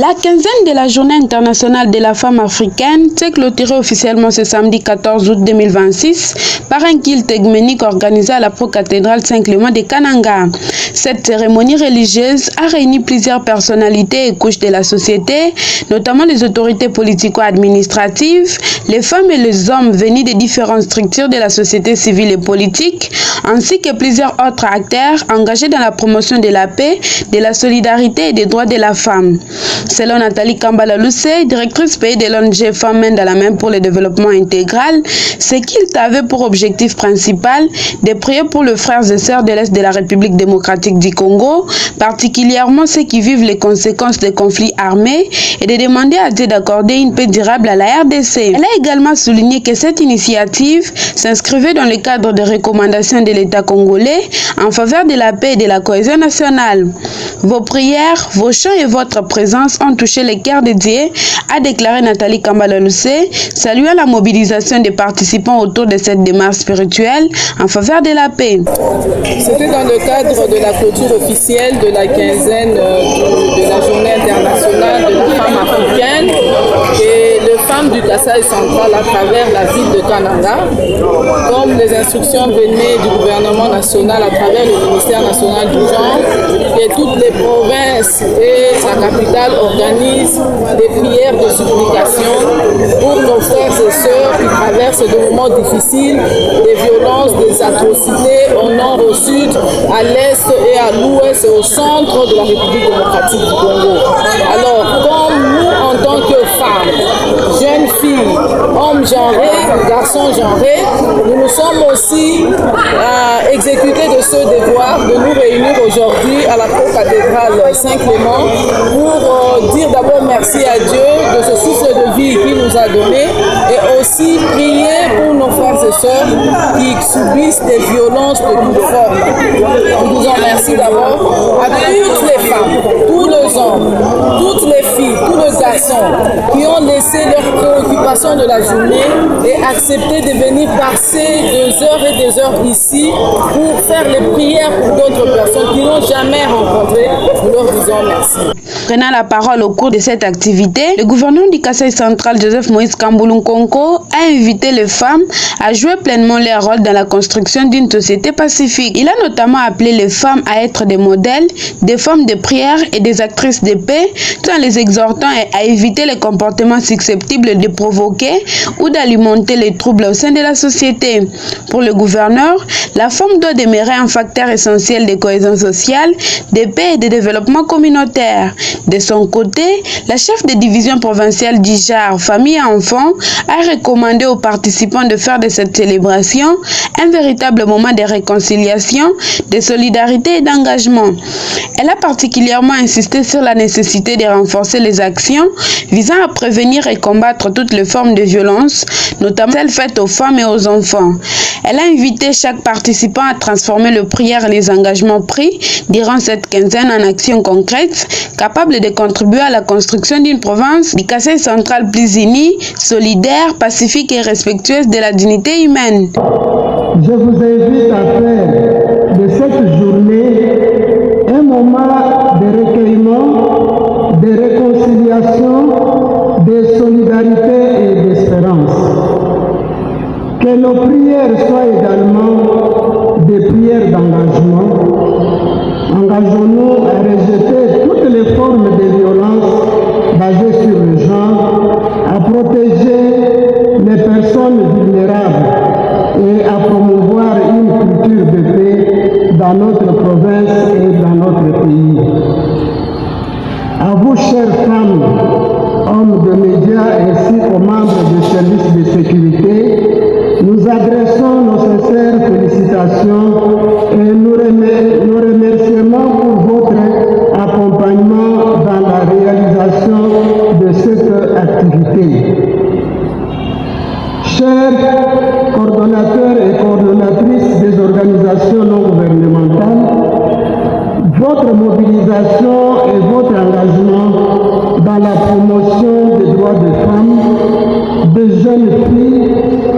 La quinzaine de la Journée internationale de la femme africaine s'est clôturée officiellement ce samedi 14 août 2026 par un culte œcuménique organisé à la pro-cathédrale Saint-Clément de Kananga. Cette cérémonie religieuse a réuni plusieurs personnalités et couches de la société, notamment les autorités politico-administratives, les femmes et les hommes venus de différentes structures de la société civile et politique, ainsi que plusieurs autres acteurs engagés dans la promotion de la paix, de la solidarité et des droits de la femme. Selon Nathalie Kambala-Lusé, directrice pays de l'ONG Femmes Main dans la Main pour le développement intégral, ce qu'il avait pour objectif principal de prier pour les frères et sœurs de l'Est de la République démocratique du Congo, particulièrement ceux qui vivent les conséquences des conflits armés, et de demander à Dieu d'accorder une paix durable à la RDC. Elle a également souligné que cette initiative s'inscrivait dans le cadre des recommandations de l'État congolais en faveur de la paix et de la cohésion nationale. Vos prières, vos chants et votre présence ont touché les cœurs de Dieu, a déclaré Nathalie Kambala-Lusé, saluant la mobilisation des participants autour de cette démarche spirituelle en faveur de la paix. C'était dans le cadre de la clôture officielle de la quinzaine de la Journée internationale de la femme africaine et les femmes du Kasaï central à travers la ville de Kananga, comme les instructions venaient du gouvernement national à travers le ministère national du genre, et toutes les provinces et sa capitale organisent des prières de supplication pour nos frères et sœurs qui traversent des moments difficiles, des violences, des atrocités au nord, au sud, à l'est et à l'ouest et au centre de la République démocratique du Congo. Alors, comme nous, en tant que femmes, jeunes filles, hommes genrés, garçons genrés, nous nous sommes aussi exécutés de ce devoir de nous réunir aujourd'hui à la pro-cathédrale Saint-Clément pour dire d'abord merci à Dieu de ce souffle de vie qu'il nous a donné et aussi prier pour nos frères et sœurs qui subissent des violences de toutes formes. Nous disons merci d'abord à toutes les femmes, tous les hommes, toutes les filles, tous les garçons qui ont laissé leurs préoccupations de la journée et accepté de venir passer des heures et des heures ici pour faire les prières pour d'autres personnes qui n'ont jamais rencontré. Nous leur disons merci. Prenant la parole au cours de cette activité, le gouverneur du Kasaï central, Joseph Moïse Kambulunkonko, a invité les femmes à jouer pleinement leur rôle dans la construction d'une société pacifique. Il a notamment appelé les femmes à être des modèles, des femmes de prière et des actrices de paix, tout en les exhortant à éviter les comportements susceptibles de provoquer ou d'alimenter les troubles au sein de la société. Pour le gouverneur, la femme doit demeurer un facteur essentiel de cohésion sociale, de paix et de développement communautaire. De son côté, la chef de division provinciale d'Ijar, famille et enfants, a recommandé aux participants de faire de cette célébration un véritable moment de réconciliation, de solidarité et d'engagement. Elle a particulièrement insisté sur la nécessité de renforcer les actions visant à prévenir et combattre toutes les formes de violence, notamment celles faites aux femmes et aux enfants. Elle a invité chaque participant à transformer les prières et les engagements pris durant cette quinzaine en actions concrètes, capables de contribuer à la construction d'une province du Kasaï central plus unie, solidaire, pacifique et respectueuse de la dignité humaine. Je vous invite à faire de cette journée un moment de recueillement, de réconciliation, de solidarité et d'espérance. Que nos prières soient également des prières d'engagement. Engageons-nous à rejeter toutes les formes de violence basées sur le genre, à protéger les personnes vulnérables et à promouvoir une culture de paix dans notre province et dans notre pays. À vous, chères femmes, hommes de médias ainsi qu'aux membres des services de sécurité, nous adressons nos sincères félicitations et nous remerciements pour votre accompagnement dans la réalisation de cette activité. Chers coordonnateurs et coordonnatrices des organisations non gouvernementales, votre mobilisation et votre engagement dans la promotion des droits des femmes, des jeunes filles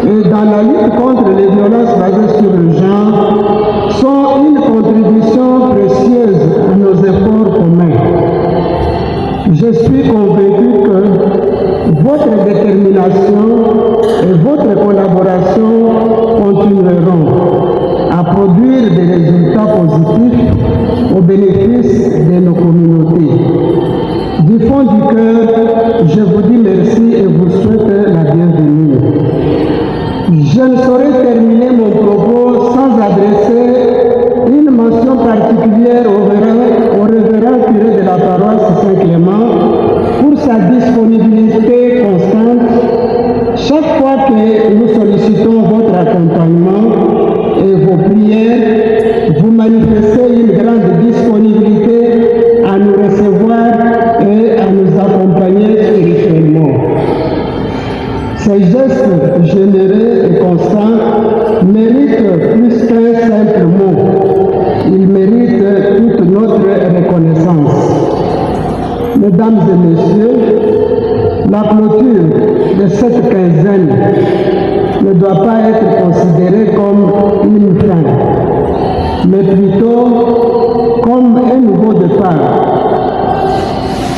et dans la lutte contre les violences basées sur le genre sont une contribution précieuse à nos efforts communs. Je Je suis convaincu que votre détermination et votre collaboration continueront à produire des résultats positifs au bénéfice de nos communautés. Du fond du cœur, je vous dis merci et vous souhaite la bienvenue. Je ne saurais terminer mon propos sans adresser une mention particulière au révérend curé de la paroisse Saint-Clément pour sa disponibilité constante. Chaque fois que nous sollicitons votre accompagnement et vos prières, vous manifestez une grande disponibilité à nous recevoir et à nous accompagner spirituellement. Ces gestes généreux et constants méritent plus qu'un simple mot. Ils méritent toute notre reconnaissance. Mesdames et messieurs, la clôture de cette quinzaine ne doit pas être considérée comme une fin, mais plutôt comme un nouveau départ.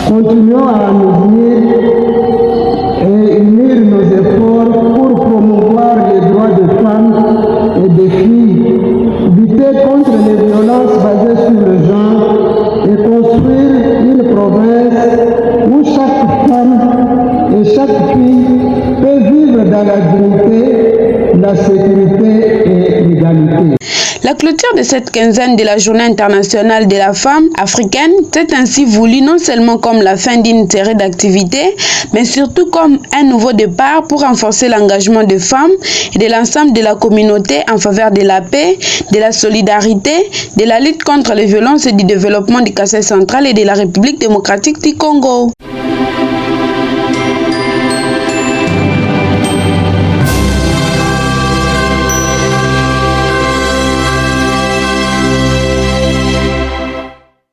Continuons à nous unir et unir nos efforts pour promouvoir les droits des femmes et des filles, lutter contre les violences basées sur le genre et construire une province où chaque femme et chaque fille peut vivre dans la dignité, la sécurité et l'égalité. La clôture de cette quinzaine de la Journée internationale de la femme africaine s'est ainsi voulue non seulement comme la fin d'une série d'activités, mais surtout comme un nouveau départ pour renforcer l'engagement des femmes et de l'ensemble de la communauté en faveur de la paix, de la solidarité, de la lutte contre les violences et du développement du Kasai central et de la République démocratique du Congo.